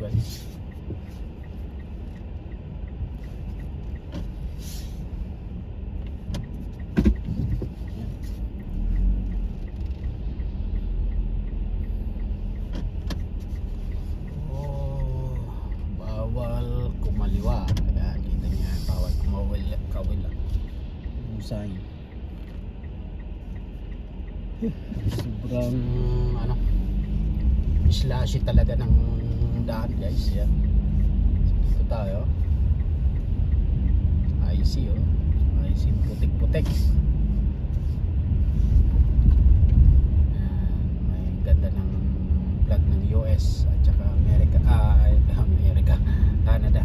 guys. Oh, bawal kumaliwa. Ayan, kita niya, bawal kawila yung sign. Sobrang ano, slashy talaga ng daan guys. Yan, dito tayo. IC IC putik-putik. May ganda ng flag ng US at saka Amerika, Canada.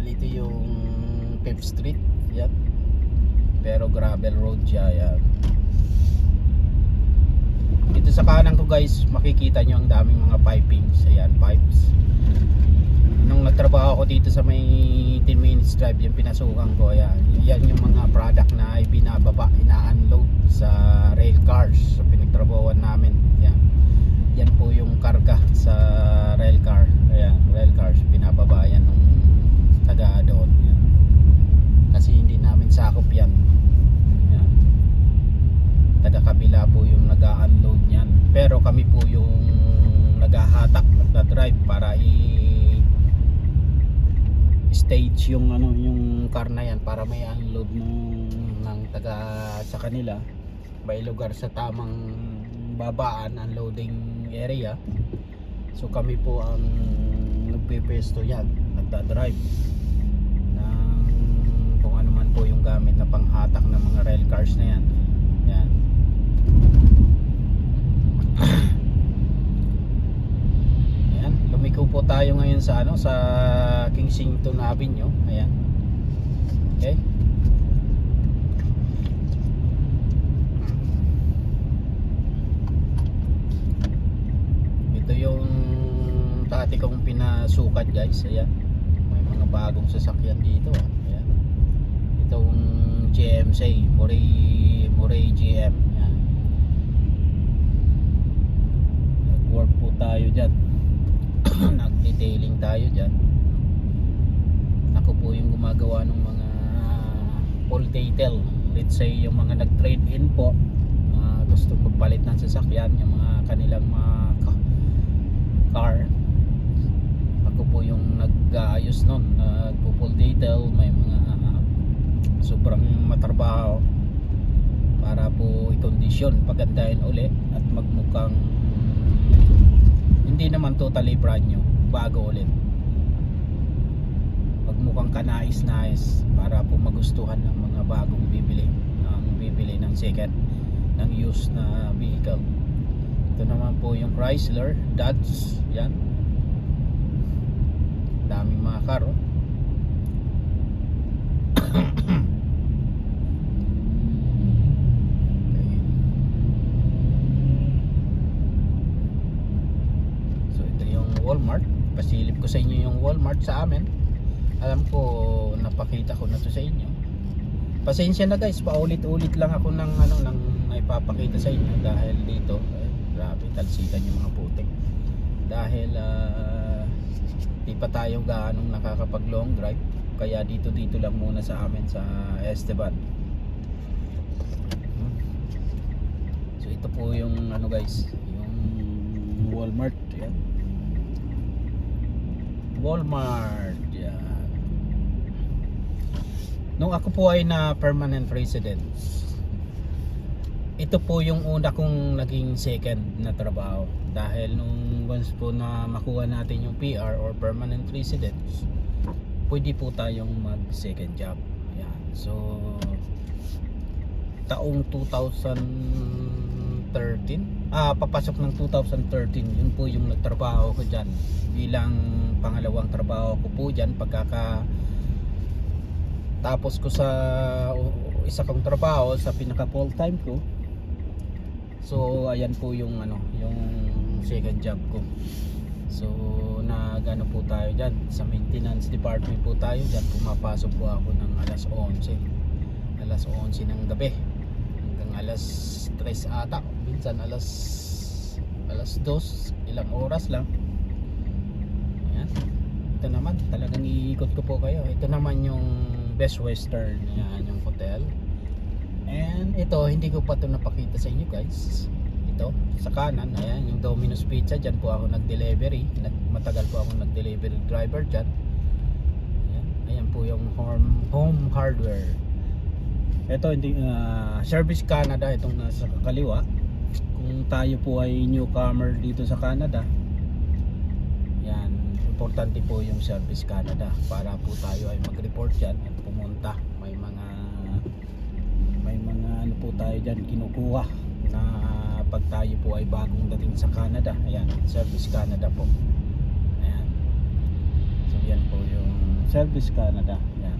Ito yung 5th Street, yan. Pero gravel road siya, yan. Dito sa kanan ko guys, makikita nyo ang daming mga pipings, ayan, pipes. Nung nagtrabaho ako dito sa may 10 minutes drive, yung pinasukan ko, ayan. Yan yung mga product na ibinababa, ina-unload sa rail cars sa pinagtrabahoan namin, yan. Yan po yung karga sa rail car, ayan, rail cars, binababa yan nung taga doon. Yan. Kasi hindi namin sakop yan. Yan. Taga kabila po yung nag-unload yan. Pero kami po yung naghahatak, nagda-drive para i-stage yung ano, yung car na yan para may unload ng taga sa kanila. May lugar sa tamang babaan, unloading area. So kami po ang nagpe-pesto yan, nagda-drive kung ano man po yung gamit na panghatak ng mga rail cars na yan. Yan. Ayan, lumiko po tayo ngayon sa ano, sa Kensington Avenue. Ayan. Okay. Ito yung dati kong pinasukat guys. Ayan. May mga bagong sasakyan dito. Ayan. Itong GMC Moray GM. Yan. Nag-work po tayo dyan. Nag-detailing tayo dyan. Ako po yung gumagawa ng mga full detail. Let's say yung mga nag-trade in po, mga gusto magpalit ng sasakyan, yung mga kanilang mga car, ako po yung nag-aayos nun, nagpo-full detail. May mga sobrang matrabaho para po i-condition, pagandahin uli at magmukhang hindi naman totally brand new, bago ulit, magmukhang kanais-nais para po magustuhan ng mga bagong bibili ng second, ng used na vehicle. Ito naman po yung Chrysler, Dodge, yan, daming mga karo. Walmart, pasilip ko sa inyo yung Walmart sa amin. Alam ko napakita ko na to sa inyo. Pasensya na guys, paulit-ulit lang ako ng ano, nang ipapakita sa inyo dahil dito grabe talsikan yung mga putik. Dahil di pa tayo gaanong nakakapag long drive, kaya dito lang muna sa amin sa Esteban. So ito po yung ano guys, yung Walmart, yan. Walmart, yan. Nung ako po ay na permanent residence, ito po yung una kong naging second na trabaho. Dahil nung once po na makuha natin yung PR or permanent residence, pwede po tayong mag second job. Yan. So taong 2013, papasok ng 2013, yun po yung nagtrabaho ko dyan bilang pangalawang trabaho ko po dyan pagkaka tapos ko sa isa kong trabaho sa pinaka full time ko. So ayan po yung ano, yung second job ko. So nagano po tayo dyan sa maintenance department po tayo dyan. Pumapasok po ako ng alas 11 ng gabi hanggang alas 3 ata, minsan alas 2, ilang oras lang. Ayan. Ito naman, talagang iikot ko po kayo. Ito naman yung Best Western, yan yung hotel. And ito, hindi ko pa ito napakita sa inyo guys. Ito, sa kanan, ayan, yung Domino's Pizza. Dyan po ako nag-delivery. Matagal po ako nag-delivery driver dyan. Ayan, ayan po yung home hardware. Ito, hindi, Service Canada, itong nasa kaliwa. Kung tayo po ay newcomer dito sa Canada, yan, importante po yung Service Canada para po tayo ay mag-report dyan at pumunta. May mga ano po tayo dyan kinukuha na pag tayo po ay bagong dating sa Canada. Ayan, Service Canada po. Ayan. So yan po yung Service Canada. Ayan.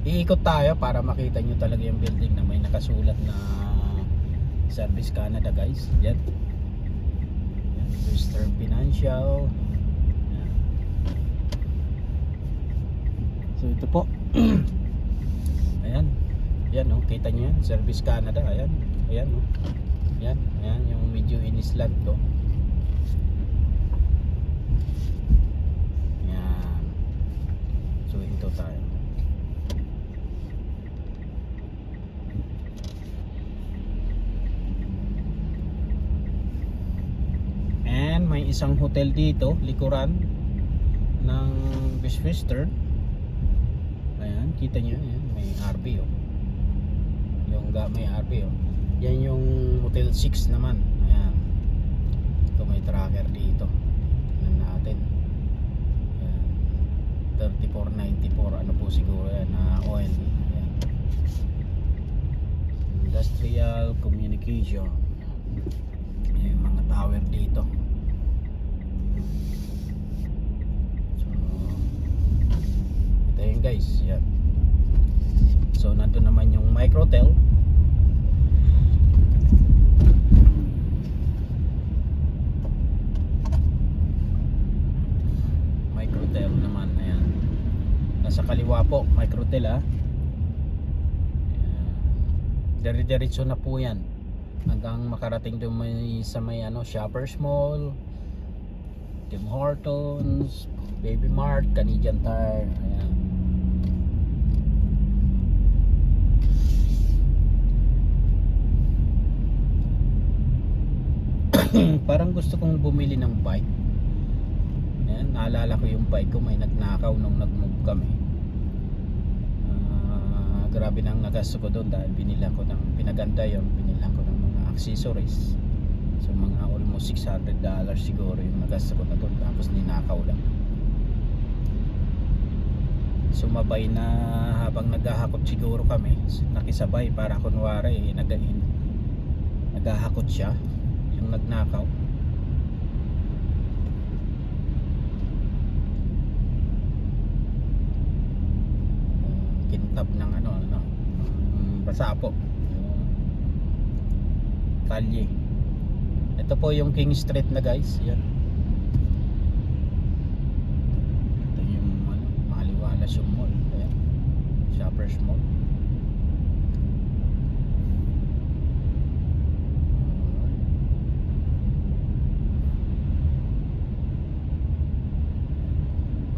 Iikot tayo para makita nyo talaga yung building na may nakasulat na Service Canada guys. Yan. Yan. Western Financial. Yan. So ito po. Ayan. Yan oh, kita nyo yan, Service Canada. Ayan. Ayan oh. Yan, ayan yung medyo inislant to. Yan. So ito tayo. And may isang hotel dito, likuran ng Best Western. Ayan, kita nyo yan, may RV oh. Yung may RV oh. Yan yung Hotel 6 naman. Ayan. Ito may tracker dito. Tingnan natin. Ayan. 3494 ano po siguro yan na oil. Ayan. Industrial Communication. Ayan, yung mga tower dito. So ito yun guys. Yan. So nandun naman yung Microtel. Microtel naman, ayan. Nasa kaliwa po, Microtel ha. Dire-diretso na po yan hanggang makarating doon sa may ano, Shoppers Mall, Tim Hortons, Baby Mart, Canadian Tire. Ayan. Parang gusto kong bumili ng bike. Ayan, naalala ko yung bike ko, may nagnakaw nung nag-move kami. Grabe nang nagasto ko doon dahil binila ko ng pinaganda yon, binila ko ng mga accessories. So mga almost $600 siguro yung nagasto ko na doon, tapos ninakaw lang. Sumabay na habang naghahakot siguro kami, nakisabay para kunwari naghahakot siya yung nagnakaw. Kintab ng basa po kalye. Ito po yung King Street na guys. Yan. Ito yung Maliwalas yung mall. Ayan. Shoppers Mall.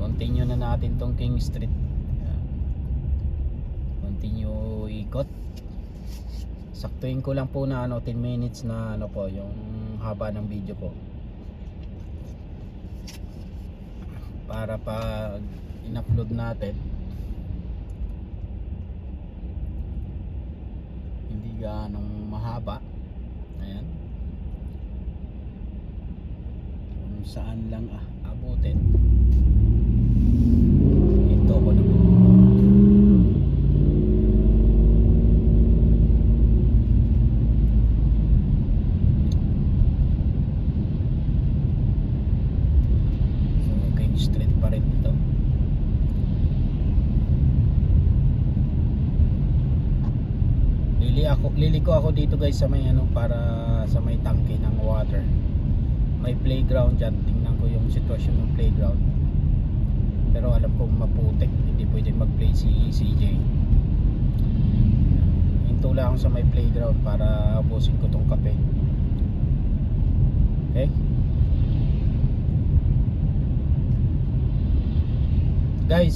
Continue na natin tong King Street. Continue ikot. Saktuin ko lang po na 10 minutes na po yung haba ng video ko. Para pag in-upload natin hindi ganong mahaba. Ayan. Kung saan lang abutin. Ito ko na po. Street pa rin ito. Liliko ako dito guys sa may para sa may tangke ng water. may playground dyan. Tingnan ko yung sitwasyon ng playground, pero alam ko maputik, hindi pwede mag-play si CJ. Hinto lang ako sa may playground para ubusin ko tong kape. Okay guys,